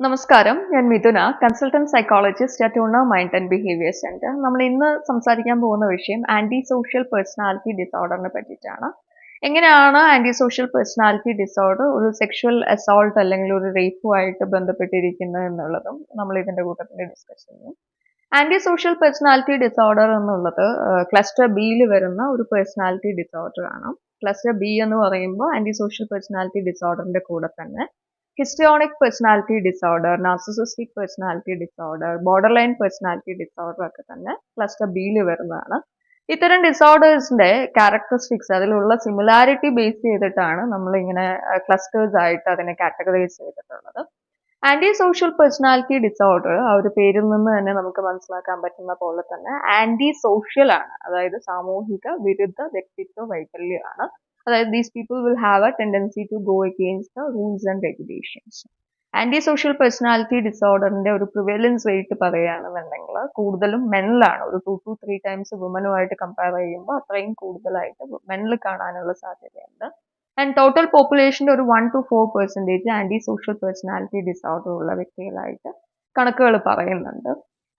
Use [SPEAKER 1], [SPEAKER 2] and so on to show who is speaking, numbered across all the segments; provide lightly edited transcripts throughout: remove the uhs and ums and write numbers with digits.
[SPEAKER 1] നമസ്കാരം, ഞാൻ Mithuna, consultant psychologist at ഉണ മൈൻഡ് ആൻഡ് ബിഹേവിയർ സെന്റർ. നമ്മൾ ഇന്ന് സംസാരിക്കാൻ പോകുന്ന വിഷയം ആന്റി സോഷ്യൽ പേഴ്സണാലിറ്റി ഡിസോർഡറിനെ പറ്റിയിട്ടാണ്. എങ്ങനെയാണ് ആന്റി സോഷ്യൽ പേഴ്സണാലിറ്റി ഡിസോർഡർ ഒരു സെക്ഷൽ അസോൾട്ട് അല്ലെങ്കിൽ ഒരു റേപ്പുമായിട്ട് ബന്ധപ്പെട്ടിരിക്കുന്നത് എന്നുള്ളതും നമ്മൾ ഇതിന്റെ കൂട്ടത്തിൽ ഡിസ്കസ് ചെയ്യും. ആന്റി സോഷ്യൽ പേഴ്സണാലിറ്റി ഡിസോർഡർ എന്നുള്ളത് ക്ലസ്റ്റർ ബിയിൽ വരുന്ന ഒരു പേഴ്സണാലിറ്റി ഡിസോർഡർ ആണ്. ക്ലസ്റ്റർ ബി എന്ന് പറയുമ്പോൾ ആന്റി സോഷ്യൽ പേഴ്സണാലിറ്റി ഡിസോർഡറിന്റെ കൂടെ തന്നെ histrionic personality disorder, narcissistic personality disorder, border line personality disorder ഒക്കെ തന്നെ ക്ലസ്റ്റർ ബിയിൽ വരുന്നതാണ്. ഇത്തരം ഡിസോർഡേഴ്സിന്റെ ക്യാരക്ടറിസ്റ്റിക്സ് അതിലുള്ള സിമിലാരിറ്റി ബേസ് ചെയ്തിട്ടാണ് നമ്മൾ ഇങ്ങനെ ക്ലസ്റ്റേഴ്സ് ആയിട്ട് അതിനെ കാറ്റഗറൈസ് ചെയ്തിട്ടുള്ളത്. ആന്റി സോഷ്യൽ പേഴ്സണാലിറ്റി ഡിസോർഡർ ആ ഒരു പേരിൽ നിന്ന് തന്നെ നമുക്ക് മനസ്സിലാക്കാൻ പറ്റുന്ന പോലെ തന്നെ ആന്റി സോഷ്യൽ ആണ്, അതായത് സാമൂഹിക വിരുദ്ധ വ്യക്തിത്വ വൈകല്യമാണ്. അതായത് these people will have a tendency to go against the rules and regulations. Anti social personality ഡിസോർഡറിന്റെ ഒരു പ്രിവലൻസ് റേറ്റ് പറയുകയാണെന്നുണ്ടെങ്കിൽ കൂടുതലും മെനിലാണ്. ഒരു 2 to 3 ടൈംസ് വുമനുമായിട്ട് കമ്പയർ ചെയ്യുമ്പോൾ അത്രയും കൂടുതലായിട്ട് മെനിൽ കാണാനുള്ള സാധ്യതയുണ്ട്. ആൻഡ് ടോട്ടൽ പോപ്പുലേഷന്റെ ഒരു 1 to 4% anti social personality disorder ഉള്ള വ്യക്തികളായിട്ട് കണക്കുകൾ പറയുന്നുണ്ട്.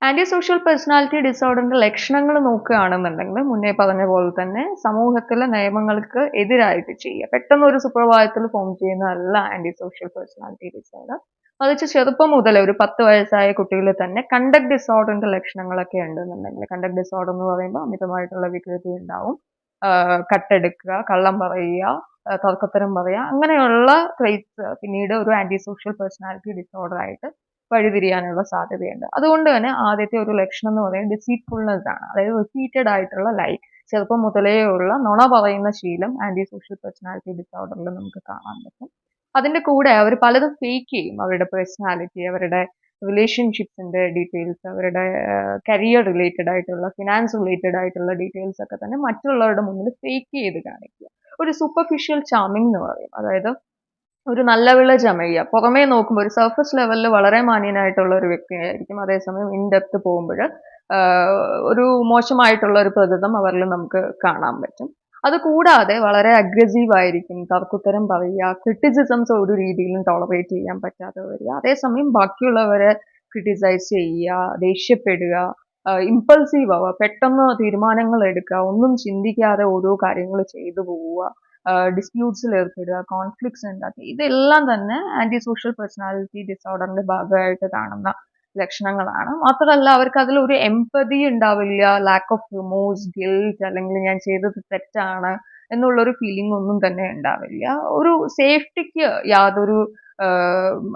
[SPEAKER 1] ആന്റി സോഷ്യൽ പേഴ്സണാലിറ്റി ഡിസോർഡറിന്റെ ലക്ഷണങ്ങൾ നോക്കുകയാണെന്നുണ്ടെങ്കിൽ മുന്നേ പറഞ്ഞ പോലെ തന്നെ സമൂഹത്തിലെ നിയമങ്ങൾക്ക് എതിരായിട്ട് ചെയ്യുക, പെട്ടെന്ന് ഒരു സുപ്രഭാതത്തിൽ ഫോം ചെയ്യുന്നതല്ല ആന്റി സോഷ്യൽ പേഴ്സണാലിറ്റി ഡിസോർഡർ. മറിച്ച് ചെറുപ്പം മുതലേ ഒരു 10 വയസ്സായ കുട്ടികളിൽ തന്നെ കണ്ടക്ട് ഡിസോർഡറിന്റെ ലക്ഷണങ്ങളൊക്കെ ഉണ്ടെന്നുണ്ടെങ്കിൽ, കണ്ടക്ട് ഡിസോർഡർ എന്ന് പറയുമ്പോൾ അമിതമായിട്ടുള്ള വികൃതി ഉണ്ടാവും, കട്ടെടുക്കുക, കള്ളം പറയുക, തർക്കത്തരം പറയുക, അങ്ങനെയുള്ള ട്രേറ്റ്സ് പിന്നീട് ഒരു ആന്റി സോഷ്യൽ പേഴ്സണാലിറ്റി ഡിസോർഡർ ആയിട്ട് വഴിതിരിയാനുള്ള സാധ്യതയുണ്ട്. അതുകൊണ്ട് തന്നെ ആദ്യത്തെ ഒരു ലക്ഷണം എന്ന് പറയുന്നത് ഡിസീറ്റ്ഫുൾനെസ് ആണ്, അതായത് റിപ്പീറ്റഡ് ആയിട്ടുള്ള ലൈ, ചെറുപ്പം മുതലേ ഉള്ള നുണ പറയുന്ന ശീലം ആന്റി സോഷ്യൽ പേഴ്സണാലിറ്റി ഡിസോർഡറിൽ നമുക്ക് കാണാൻ പറ്റും. അതിന്റെ കൂടെ അവർ പലതും ഫേക്ക് ചെയ്യും, അവരുടെ പേഴ്സണാലിറ്റി, അവരുടെ റിലേഷൻഷിപ്സിന്റെ ഡീറ്റെയിൽസ്, അവരുടെ കരിയർ റിലേറ്റഡ് ആയിട്ടുള്ള, ഫിനാൻസ് റിലേറ്റഡ് ആയിട്ടുള്ള ഡീറ്റെയിൽസ് ഒക്കെ തന്നെ മറ്റുള്ളവരുടെ മുന്നിൽ ഫേക്ക് ചെയ്ത് കാണിക്കുക. ഒരു സൂപ്പർഫിഷ്യൽ ചാമിങ് എന്ന് പറയും, അതായത് ഒരു നല്ല വിള ചമയുക. പുറമേ നോക്കുമ്പോൾ ഒരു സർഫസ് ലെവലിൽ വളരെ മാന്യനായിട്ടുള്ള ഒരു വ്യക്തിയായിരിക്കും, അതേസമയം ഇൻ ഡെപ്ത് പോകുമ്പോൾ ഒരു മോശമായിട്ടുള്ള ഒരു പ്രകൃതം അവരിൽ നമുക്ക് കാണാൻ പറ്റും. അത് കൂടാതെ വളരെ അഗ്രസീവ് ആയിരിക്കും, തർക്കുത്തരം പറയുക, ക്രിറ്റിസിസംസ് ഒരു രീതിയിലും ടോളറേറ്റ് ചെയ്യാൻ പറ്റാതെ വരിക, അതേസമയം ബാക്കിയുള്ളവരെ ക്രിട്ടിസൈസ് ചെയ്യുക, ദേഷ്യപ്പെടുക, ഇമ്പൾസീവ് ആവുക, പെട്ടെന്ന് തീരുമാനങ്ങൾ എടുക്കുക, ഒന്നും ചിന്തിക്കാതെ ഓരോ കാര്യങ്ങൾ ചെയ്തു പോവുക, ഡിസ്പ്യൂട്ട്സിൽ ഏർപ്പെടുക, കോൺഫ്ലിക്ട്സ് ഉണ്ടാക്കുക, ഇതെല്ലാം തന്നെ ആന്റി സോഷ്യൽ പേഴ്സണാലിറ്റി ഡിസോർഡറിന്റെ ഭാഗമായിട്ട് കാണുന്ന ലക്ഷണങ്ങളാണ്. മാത്രമല്ല അവർക്ക് അതിൽ ഒരു എംപതി ഉണ്ടാവില്ല, ലാക്ക് ഓഫ് റിമോഴ്സ്, ഗിൽറ്റ്, അല്ലെങ്കിൽ ഞാൻ ചെയ്തത് തെറ്റാണ് എന്നുള്ളൊരു ഫീലിംഗ് ഒന്നും തന്നെ ഉണ്ടാവില്ല. ഒരു സേഫ്റ്റിക്ക് യാതൊരു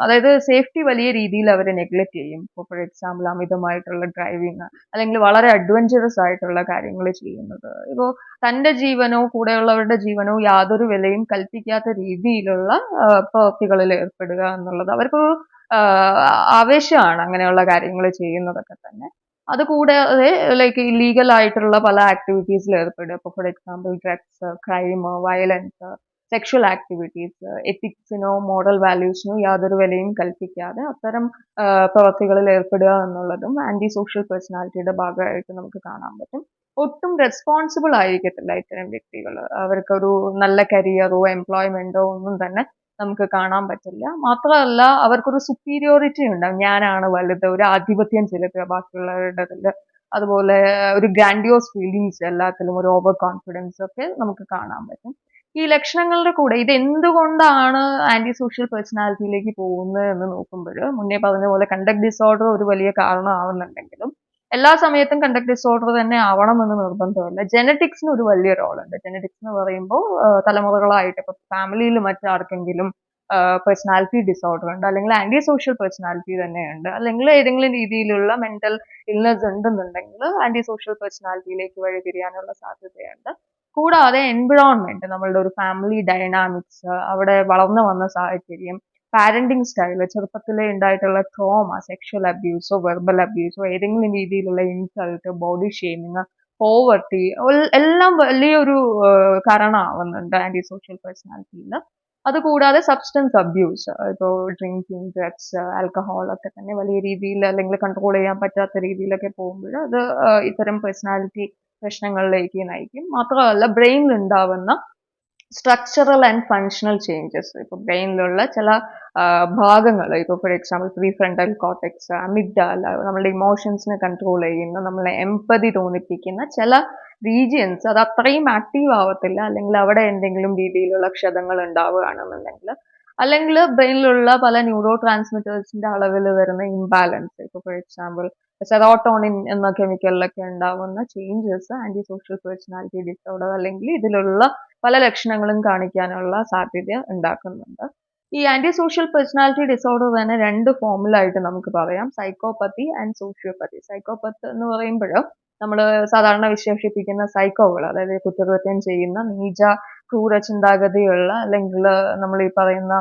[SPEAKER 1] അതായത് സേഫ്റ്റി വലിയ രീതിയിൽ അവർ നെഗ്ലക്ട് ചെയ്യും. ഇപ്പോൾ ഫോർ എക്സാമ്പിൾ അമിതമായിട്ടുള്ള ഡ്രൈവിങ്, അല്ലെങ്കിൽ വളരെ അഡ്വഞ്ചറസ് ആയിട്ടുള്ള കാര്യങ്ങൾ ചെയ്യുന്നത്. ഇപ്പോൾ തന്റെ ജീവനോ കൂടെയുള്ളവരുടെ ജീവനോ യാതൊരു വിലയും കൽപ്പിക്കാത്ത രീതിയിലുള്ള പ്രവൃത്തികളിൽ ഏർപ്പെടുക എന്നുള്ളത് അവർക്കൊരു ആവേശമാണ്, അങ്ങനെയുള്ള കാര്യങ്ങൾ ചെയ്യുന്നതൊക്കെ തന്നെ. അതുകൂടാതെ ലൈക്ക് ഇല്ലീഗൽ ആയിട്ടുള്ള പല ആക്ടിവിറ്റീസിൽ ഏർപ്പെടുക. ഇപ്പോൾ for example drugs, crime, violence, sexual activities, എത്തിക്സിനോ മോറൽ വാല്യൂസിനോ യാതൊരു വിലയും കൽപ്പിക്കാതെ അത്തരം പ്രവർത്തികളിൽ ഏർപ്പെടുക എന്നുള്ളതും ആന്റി സോഷ്യൽ പേഴ്സണാലിറ്റിയുടെ ഭാഗമായിട്ട് നമുക്ക് കാണാൻ പറ്റും. ഒട്ടും റെസ്പോൺസിബിൾ ആയിരിക്കത്തില്ല ഇത്തരം വ്യക്തികൾ. അവർക്കൊരു നല്ല കരിയറോ എംപ്ലോയ്മെന്റോ ഒന്നും തന്നെ നമുക്ക് കാണാൻ പറ്റില്ല. മാത്രമല്ല അവർക്കൊരു സുപ്പീരിയോറിറ്റി ഉണ്ടാവും, ഞാനാണ് വലുത്, ഒരു ആധിപത്യം ചെലുത്തുക ബാക്കിയുള്ളവരുടെ. അതുപോലെ ഒരു ഗ്രാൻഡിയോസ് ഫീലിങ്സ്, എല്ലാത്തിലും ഒരു ഓവർ കോൺഫിഡൻസ് ഒക്കെ നമുക്ക് കാണാൻ പറ്റും. ഈ ലക്ഷണങ്ങളുടെ കൂടെ ഇത് എന്തുകൊണ്ടാണ് ആന്റി സോഷ്യൽ പേഴ്സണാലിറ്റിയിലേക്ക് പോകുന്നത് എന്ന് നോക്കുമ്പോൾ മുന്നേ പറഞ്ഞ പോലെ കണ്ടക്ട് ഡിസോർഡർ ഒരു വലിയ കാരണമാവുന്നുണ്ടെങ്കിലും എല്ലാ സമയത്തും കണ്ടക്ട് ഡിസോർഡർ തന്നെ ആവണമെന്ന് നിർബന്ധമില്ല. ജെനറ്റിക്സിന് ഒരു വലിയ റോളുണ്ട്. ജെനറ്റിക്സ് എന്ന് പറയുമ്പോൾ തലമുറകളായിട്ട് ഇപ്പൊ ഫാമിലിയിൽ മറ്റാർക്കെങ്കിലും പേഴ്സണാലിറ്റി ഡിസോർഡർ ഉണ്ട്, അല്ലെങ്കിൽ ആന്റി സോഷ്യൽ പേഴ്സണാലിറ്റി തന്നെയുണ്ട്, അല്ലെങ്കിൽ ഏതെങ്കിലും രീതിയിലുള്ള മെന്റൽ ഇൽനെസ് ഉണ്ടെന്നുണ്ടെങ്കിൽ ആന്റി സോഷ്യൽ പേഴ്സണാലിറ്റിയിലേക്ക് വഴിതിരിയാനുള്ള സാധ്യതയുണ്ട്. കൂടാതെ എൻവിറോൺമെന്റ്, നമ്മളുടെ ഒരു ഫാമിലി ഡൈനാമിക്സ്, അവിടെ വളർന്നു വന്ന സാഹചര്യം, പാരന്റിങ് സ്റ്റൈല്, ചെറുപ്പത്തിലേ ഉണ്ടായിട്ടുള്ള ട്രോമ, സെക്ഷൽ അബ്യൂസോ വെർബൽ അബ്യൂസോ, ഏതെങ്കിലും രീതിയിലുള്ള ഇൻസൾട്ട്, ബോഡി ഷെയ്മിങ്, പോവർട്ടി, എല്ലാം വലിയൊരു കാരണമാവുന്നുണ്ട് ആന്റി സോഷ്യൽ പേഴ്സണാലിറ്റിയിൽ. അതുകൂടാതെ സബ്സ്റ്റൻസ് അബ്യൂസ്, ഇപ്പോൾ ഡ്രിങ്കിങ്, ഡ്രഗ്സ്, ആൽക്കഹോൾ ഒക്കെ തന്നെ വലിയ രീതിയിൽ അല്ലെങ്കിൽ കൺട്രോൾ ചെയ്യാൻ പറ്റാത്ത രീതിയിലൊക്കെ പോകുമ്പോൾ അത് ഇത്തരം പേഴ്സണാലിറ്റി പ്രശ്നങ്ങളിലേക്ക് നയിക്കും. മാത്രമല്ല ബ്രെയിനിൽ ഉണ്ടാവുന്ന സ്ട്രക്ചറൽ ആൻഡ് ഫങ്ഷണൽ ചേഞ്ചസ്, ഇപ്പൊ ബ്രെയിനിലുള്ള ചില ഭാഗങ്ങൾ, ഇപ്പോൾ for example pre frontal cortex, amygdala, നമ്മളുടെ ഇമോഷൻസിനെ കൺട്രോൾ ചെയ്യുന്ന, നമ്മളെ എംപതി തോന്നിപ്പിക്കുന്ന ചില റീജിയൻസ് അത് അത്രയും ആക്റ്റീവ് ആവത്തില്ല, അല്ലെങ്കിൽ അവിടെ എന്തെങ്കിലും രീതിയിലുള്ള ക്ഷതങ്ങൾ ഉണ്ടാവുകയാണെന്നുണ്ടെങ്കിൽ, അല്ലെങ്കിൽ ബ്രെയിനിലുള്ള പല ന്യൂറോ ട്രാൻസ്മിറ്റേഴ്സിന്റെ അളവിൽ വരുന്ന ഇംബാലൻസ്, ഇപ്പോൾ ഫോർ എക്സാമ്പിൾ സെറോട്ടോണിൻ എന്ന കെമിക്കലിലൊക്കെ ഉണ്ടാവുന്ന changes anti social personality disorder അല്ലെങ്കിൽ ഇതിലുള്ള പല ലക്ഷണങ്ങളും കാണിക്കാനുള്ള സാധ്യത ഉണ്ടാക്കുന്നുണ്ട്. ഈ ആന്റി സോഷ്യൽ പേഴ്സണാലിറ്റി ഡിസോർഡർ തന്നെ രണ്ട് ഫോമിലായിട്ട് നമുക്ക് പറയാം: സൈക്കോപ്പത്തി ആൻഡ് സോഷ്യോപ്പത്തി. സൈക്കോപ്പത്ത് എന്ന് പറയുമ്പോൾ നമ്മൾ സാധാരണ വിശേഷിപ്പിക്കുന്ന സൈക്കോകൾ, അതായത് കുറ്റകൃത്യം ചെയ്യുന്ന നീച ക്രൂര ചിന്താഗതിയുള്ള, അല്ലെങ്കിൽ നമ്മൾ ഈ പറയുന്ന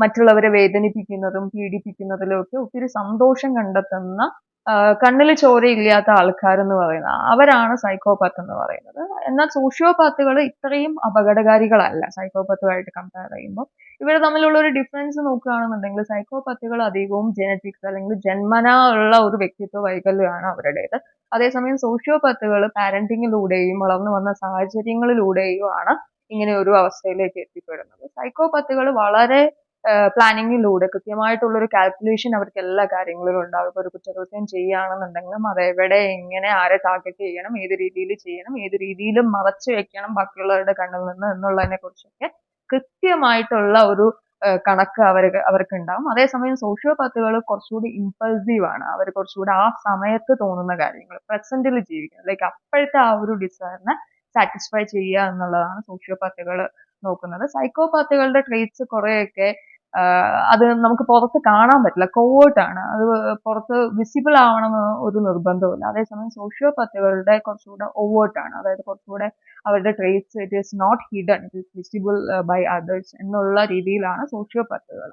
[SPEAKER 1] മറ്റുള്ളവരെ വേദനിപ്പിക്കുന്നതും പീഡിപ്പിക്കുന്നതിലും ഒക്കെ ഒത്തിരി സന്തോഷം കണ്ടെത്തുന്ന, കണ്ണിൽ ചോരയില്ലാത്ത ആൾക്കാരെന്ന് പറയുന്ന അവരാണ് സൈക്കോപാത്ത് എന്ന് പറയുന്നത്. എന്നാൽ സോഷ്യോപാത്തുകൾ ഇത്രയും അപകടകാരികളല്ല സൈക്കോപാത്തുമായിട്ട് കമ്പയർ ചെയ്യുമ്പോൾ. ഇവർ തമ്മിലുള്ള ഒരു ഡിഫറൻസ് നോക്കുകയാണെന്നുണ്ടെങ്കിൽ സൈക്കോപാത്തുകൾ അധികവും ജെനറ്റിക്സ് അല്ലെങ്കിൽ ജന്മനാ ഉള്ള ഒരു വ്യക്തിത്വ വൈകല്യമാണ് അവരുടേത്. അതേസമയം സോഷ്യോപാത്തുകൾ പാരന്റിങ്ങിലൂടെയും വളർന്നു വന്ന സാഹചര്യങ്ങളിലൂടെയുമാണ് ഇങ്ങനെ ഒരു അവസ്ഥയിലേക്ക് എത്തിപ്പെടുന്നത്. സൈക്കോപാത്തുകൾ വളരെ പ്ലാനിങ്ങിലൂടെ കൃത്യമായിട്ടുള്ള ഒരു കാൽക്കുലേഷൻ അവർക്ക് എല്ലാ കാര്യങ്ങളിലും ഉണ്ടാവും. ഇപ്പോൾ ഒരു കുറ്റകൃത്യം ചെയ്യുകയാണെന്നുണ്ടെങ്കിലും അത് എവിടെ, എങ്ങനെ, ആരെ ടാർഗറ്റ് ചെയ്യണം, ഏത് രീതിയിൽ ചെയ്യണം, ഏത് രീതിയിൽ മറച്ചു വെക്കണം ബാക്കിയുള്ളവരുടെ കണ്ണിൽ നിന്ന് എന്നുള്ളതിനെ കുറിച്ചൊക്കെ കൃത്യമായിട്ടുള്ള ഒരു കണക്ക് അവർക്ക് ഉണ്ടാവും. അതേസമയം സോഷ്യോപാത്തുകൾ കുറച്ചുകൂടി ഇമ്പൾസീവ് ആണ്. അവർ കുറച്ചുകൂടി ആ സമയത്ത് തോന്നുന്ന കാര്യങ്ങൾ പ്രസന്റിൽ ജീവിക്കുന്നത്, ലൈക്ക് അപ്പോഴത്തെ ആ ഒരു ഡിസയറിനെ സാറ്റിസ്ഫൈ ചെയ്യുക എന്നുള്ളതാണ് സോഷ്യോപാത്തുകൾ നോക്കുന്നത്. സൈക്കോപാത്തുകളുടെ ട്രേറ്റ്സ് കുറെയൊക്കെ അത് നമുക്ക് പുറത്ത് കാണാൻ പറ്റില്ല, കോവേർട്ട് ആണ്, അത് പുറത്ത് വിസിബിൾ ആവണമെന്ന് ഒരു നിർബന്ധമില്ല. അതേസമയം സോഷ്യോപാത്തുകളുടെ കുറച്ചുകൂടെ ഓവേർട്ട് ആണ്, അതായത് കുറച്ചുകൂടെ അവരുടെ traits it is not hidden, it is visible by others എന്നുള്ള രീതിയിലാണ് സോഷ്യോപാത്തുകൾ.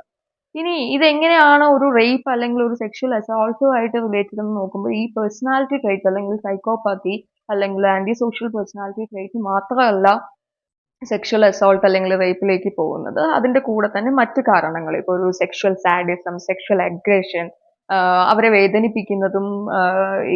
[SPEAKER 1] ഇനി ഇതെങ്ങനെയാണ് ഒരു റേപ്പ് അല്ലെങ്കിൽ ഒരു സെക്ഷൽ അസോൾട്ടുമായിട്ട് റിലേറ്റഡ് എന്ന് നോക്കുമ്പോൾ, ഈ പേഴ്സണാലിറ്റി ട്രേറ്റ് അല്ലെങ്കിൽ സൈക്കോപാത്തി അല്ലെങ്കിൽ ആന്റി സോഷ്യൽ പേഴ്സണാലിറ്റി ട്രേറ്റ് മാത്രമല്ല സെക്ഷൽ അസോൾട്ട് അല്ലെങ്കിൽ റേപ്പിലേക്ക് പോകുന്നത്. അതിന്റെ കൂടെ തന്നെ മറ്റു കാരണങ്ങൾ, ഇപ്പോൾ ഒരു സെക്ഷൽ സാഡിസം, സെക്ഷൽ അഗ്രഷൻ, അവരെ വേദനിപ്പിക്കുന്നതും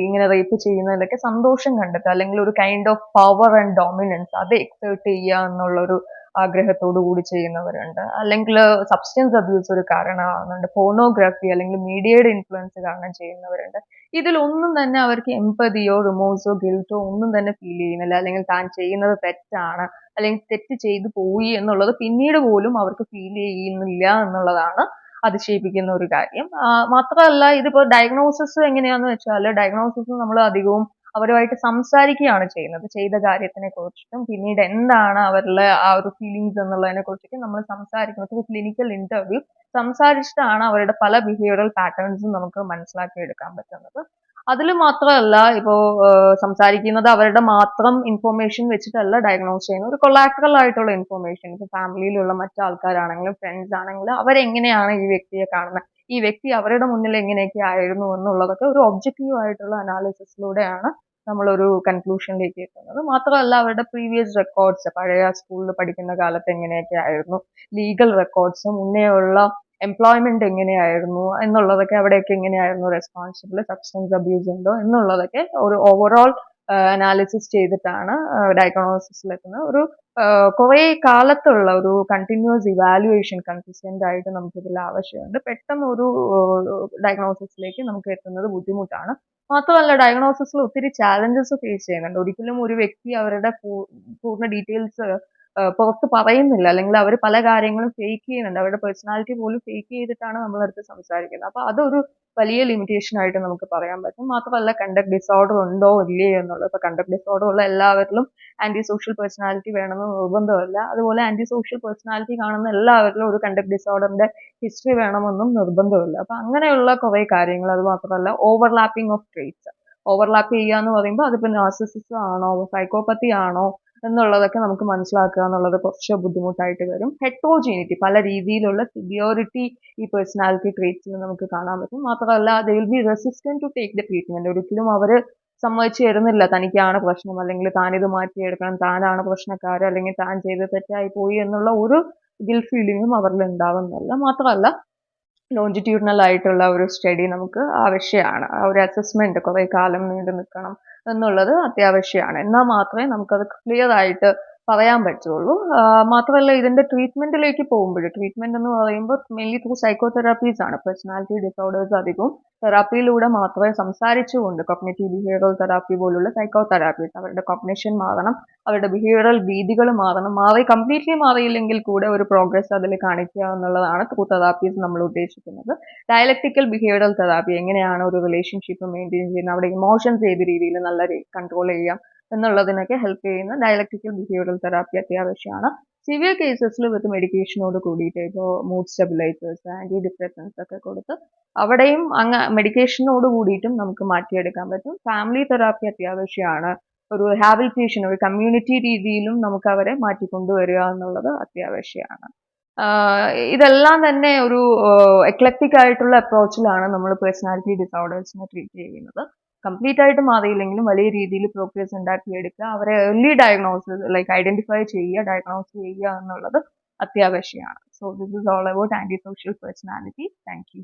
[SPEAKER 1] ഇങ്ങനെ റേപ്പ് ചെയ്യുന്നതിലൊക്കെ സന്തോഷം കണ്ടെത്തുക, അല്ലെങ്കിൽ ഒരു kind of power and dominance അത് എക്സേർട്ട് ചെയ്യുക എന്നുള്ളൊരു ആഗ്രഹത്തോടു കൂടി ചെയ്യുന്നവരുണ്ട്. അല്ലെങ്കിൽ സബ്സ്റ്റൻസ് അബ്യൂസ് ഒരു കാരണമാകുന്നുണ്ട്, പോർണോഗ്രാഫി അല്ലെങ്കിൽ മീഡിയയുടെ ഇൻഫ്ലുവൻസ് കാരണം ചെയ്യുന്നവരുണ്ട്. ഇതിലൊന്നും തന്നെ അവർക്ക് എംപതിയോ റിമോഴ്സോ ഗിൽറ്റോ ഒന്നും തന്നെ ഫീൽ ചെയ്യുന്നില്ല, അല്ലെങ്കിൽ താൻ ചെയ്യുന്നത് തെറ്റാണ് അല്ലെങ്കിൽ തെറ്റ് ചെയ്തു പോയി എന്നുള്ളത് പിന്നീട് പോലും അവർക്ക് ഫീൽ ചെയ്യുന്നില്ല എന്നുള്ളതാണ് അതിശയിപ്പിക്കുന്ന ഒരു കാര്യം. മാത്രമല്ല ഇതിപ്പോ ഡയഗ്നോസിസ് എങ്ങനെയാന്ന് വെച്ചാൽ, ഡയഗ്നോസിസ് നമ്മൾ അധികവും അവരുമായിട്ട് സംസാരിക്കുകയാണ് ചെയ്യുന്നത്, ചെയ്ത കാര്യത്തിനെ കുറിച്ചിട്ടും പിന്നീട് എന്താണ് അവരുടെ ആ ഒരു ഫീലിങ്സ് എന്നുള്ളതിനെ കുറിച്ചൊക്കെ നമ്മൾ സംസാരിക്കുന്നത്. ഒരു ക്ലിനിക്കൽ ഇന്റർവ്യൂ സംസാരിച്ചിട്ടാണ് അവരുടെ പല ബിഹേവിയറൽ പാറ്റേൺസും നമുക്ക് മനസ്സിലാക്കി എടുക്കാൻ പറ്റുന്നത്. അതിൽ മാത്രമല്ല, ഇപ്പോ സംസാരിക്കുന്നത് അവരുടെ മാത്രം ഇൻഫോർമേഷൻ വെച്ചിട്ടല്ല ഡയഗ്നോസ് ചെയ്യുന്നത്, ഒരു കൊളാറ്ററൽ ആയിട്ടുള്ള ഇൻഫോർമേഷൻ, ഇപ്പൊ ഫാമിലിയിലുള്ള മറ്റു ആൾക്കാരാണെങ്കിലും ഫ്രണ്ട്സ് ആണെങ്കിലും അവരെങ്ങനെയാണ് ഈ വ്യക്തിയെ കാണുന്നത്, ഈ വ്യക്തി അവരുടെ മുന്നിൽ എങ്ങനെയൊക്കെ ആയിരുന്നു എന്നുള്ളതൊക്കെ ഒരു ഒബ്ജക്റ്റീവ് ആയിട്ടുള്ള അനാലിസിസിലൂടെയാണ് നമ്മളൊരു കൺക്ലൂഷനിലേക്ക് എത്തുന്നത്. മാത്രമല്ല അവരുടെ പ്രീവിയസ് റെക്കോർഡ്സ്, പഴയ സ്കൂളിൽ പഠിക്കുന്ന കാലത്ത് എങ്ങനെയൊക്കെ ആയിരുന്നു, ലീഗൽ റെക്കോർഡ്സ്, മുന്നേ ഉള്ള എംപ്ലോയ്മെന്റ് എങ്ങനെയായിരുന്നു എന്നുള്ളതൊക്കെ, അവിടെയൊക്കെ എങ്ങനെയായിരുന്നു റെസ്പോൺസിബിൾ, സബ്സ്റ്റൻസ് അബ്യൂസ് ഉണ്ടോ എന്നുള്ളതൊക്കെ ഒരു ഓവറോൾ അനാലിസിസ് ചെയ്തിട്ടാണ് ഡയഗ്നോസിസിൽ എത്തുന്നത്. ഒരു കുറെ കാലത്തുള്ള ഒരു കണ്ടിന്യൂസ് ഇവാലുവേഷൻ കൺസിസ്റ്റന്റ് ആയിട്ട് നമുക്ക് ഇതിൽ ആവശ്യമുണ്ട്. പെട്ടെന്ന് ഒരു ഡയഗ്നോസിസിലേക്ക് നമുക്ക് എത്തുന്നത് ബുദ്ധിമുട്ടാണ്. മാത്രമല്ല ഡയഗ്നോസിസിൽ ഒത്തിരി ചാലഞ്ചസ് ഫേസ് ചെയ്യുന്നുണ്ട്. ഒരിക്കലും ഒരു വ്യക്തി അവരുടെ പൂർണ്ണ ഡീറ്റെയിൽസ് പുറത്ത് പറയുന്നില്ല, അല്ലെങ്കിൽ അവർ പല കാര്യങ്ങളും ഫേക്ക് ചെയ്യുന്നുണ്ട്, അവരുടെ പേഴ്സണാലിറ്റി പോലും ഫേക്ക് ചെയ്തിട്ടാണ് നമ്മളടുത്ത് സംസാരിക്കുന്നത്. അപ്പൊ അതൊരു വലിയ ലിമിറ്റേഷൻ ആയിട്ട് നമുക്ക് പറയാൻ പറ്റും. മാത്രമല്ല കണ്ടക്ട് ഡിസോർഡർ ഉണ്ടോ ഇല്ലേ എന്നുള്ളത്, ഇപ്പൊ കണ്ടക്ട് ഡിസോർഡർ ഉള്ള എല്ലാവരിലും ആന്റി സോഷ്യൽ പേഴ്സണാലിറ്റി വേണമെന്ന് നിർബന്ധമില്ല. അതുപോലെ ആന്റി സോഷ്യൽ പേഴ്സണാലിറ്റി കാണുന്ന എല്ലാവരിലും ഒരു കണ്ടക്ട് ഡിസോർഡറിന്റെ ഹിസ്റ്ററി വേണമെന്നും നിർബന്ധമില്ല. അപ്പൊ അങ്ങനെയുള്ള കുറെ കാര്യങ്ങൾ, അത് മാത്രമല്ല ഓവർലാപ്പിംഗ് ഓഫ് ട്രേറ്റ്സ്, ഓവർലാപ്പ് ചെയ്യുക എന്ന് പറയുമ്പോൾ അതിപ്പോ നാർസിസിസം ആണോ സൈക്കോപ്പത്തി ആണോ എന്നുള്ളതൊക്കെ നമുക്ക് മനസ്സിലാക്കുക എന്നുള്ളത് കുറച്ച് ബുദ്ധിമുട്ടായിട്ട് വരും. ഹെട്രോജീനിറ്റി, പല രീതിയിലുള്ള സിവിയോറിറ്റി ഈ പേഴ്സണാലിറ്റി ട്രേറ്റ്സിൽ നമുക്ക് കാണാൻ പറ്റും. മാത്രമല്ല they will be resistant to take the treatment. ഒരിക്കലും അവർ സമ്മതിച്ചു തരുന്നില്ല തനിക്കാണ് പ്രശ്നം, അല്ലെങ്കിൽ താനിത് മാറ്റിയെടുക്കണം, താനാണ് പ്രശ്നക്കാരൻ, അല്ലെങ്കിൽ താൻ ചെയ്ത് തെറ്റായി പോയി എന്നുള്ള ഒരു ഗിൽറ്റ് ഫീലിംഗും അവരിൽ ഉണ്ടാവുന്നില്ല. മാത്രമല്ല ലോഞ്ചിറ്റ്യൂഡിനൽ ആയിട്ടുള്ള ഒരു സ്റ്റഡി നമുക്ക് ആവശ്യമാണ്, ഒരു അസസ്മെന്റ് കുറെ കാലം നീണ്ടു നിൽക്കണം എന്നുള്ളത് അത്യാവശ്യമാണ്. എന്നാൽ മാത്രമേ നമുക്കത് ക്ലിയർ ആയിട്ട് പറയാൻ പറ്റുള്ളൂ. മാത്രമല്ല ഇതിന്റെ ട്രീറ്റ്മെന്റിലേക്ക് പോകുമ്പോൾ, ട്രീറ്റ്മെന്റ് എന്ന് പറയുമ്പോൾ മെയിൻലി ത്രൂ സൈക്കോതെറാപ്പീസ് ആണ്. പേഴ്സണാലിറ്റി ഡിസോർഡേഴ്സ് അധികവും തെറാപ്പിയിലൂടെ മാത്രമേ, സംസാരിച്ചുകൊണ്ട് കോഗ്നിറ്റീവ് ബിഹേവിയറൽ തെറാപ്പി പോലുള്ള സൈക്കോ തെറാപ്പീസ്, അവരുടെ കോഗ്നിഷൻ മാറണം, അവരുടെ ബിഹേവിയറൽ രീതികൾ മാറണം, കംപ്ലീറ്റ്ലി മാറിയില്ലെങ്കിൽ കൂടെ ഒരു പ്രോഗ്രസ് അതിൽ കാണിക്കുക എന്നുള്ളതാണ് ത്രൂ തെറാപ്പീസ് നമ്മൾ ഉദ്ദേശിക്കുന്നത്. ഡയലക്റ്റിക്കൽ ബിഹേവിയറൽ തെറാപ്പി, എങ്ങനെയാണ് ഒരു റിലേഷൻഷിപ്പ് മെയിൻറ്റെയിൻ ചെയ്യുന്നത്, അവിടെ ഇമോഷൻസ് ഏത് രീതിയിൽ നല്ല കൺട്രോൾ ചെയ്യാം എന്നുള്ളതിനൊക്കെ ഹെൽപ്പ് ചെയ്യുന്ന ഡയലക്റ്റിക്കൽ ബിഹേവിയറൽ തെറാപ്പി അത്യാവശ്യമാണ്. സിവിയർ കേസസിൽ വിത്ത് മെഡിക്കേഷനോട് കൂടിയിട്ട്, ഇപ്പോൾ മൂഡ് സ്റ്റെബിലൈസേഴ്സ്, ആന്റി ഡിപ്രസൻസ് ഒക്കെ കൊടുത്ത് അവിടെയും മെഡിക്കേഷനോട് കൂടിയിട്ടും നമുക്ക് മാറ്റിയെടുക്കാൻ പറ്റും. ഫാമിലി തെറാപ്പി അത്യാവശ്യമാണ്. ഒരു ഹാബിലിറ്റേഷൻ, ഒരു കമ്മ്യൂണിറ്റി രീതിയിലും നമുക്ക് അവരെ മാറ്റിക്കൊണ്ടുവരിക എന്നുള്ളത് അത്യാവശ്യമാണ്. ഇതെല്ലാം തന്നെ ഒരു എക്ലക്റ്റിക് ആയിട്ടുള്ള അപ്രോച്ചിലാണ് നമ്മൾ പേഴ്സണാലിറ്റി ഡിസോർഡേഴ്സിനെ ട്രീറ്റ് ചെയ്യുന്നത്. കംപ്ലീറ്റ് ആയിട്ട് മാറിയില്ലെങ്കിലും വലിയ രീതിയിൽ പ്രോഗ്രസ് ഉണ്ടാക്കിയെടുക്കുക, അവരെ ഏർലി ഡയഗ്നോസിസ് ലൈക്ക് ഐഡന്റിഫൈ ചെയ്യുക, ഡയഗ്നോസ് ചെയ്യുക എന്നുള്ളത് അത്യാവശ്യമാണ്. So this is all about anti social personality. Thank U.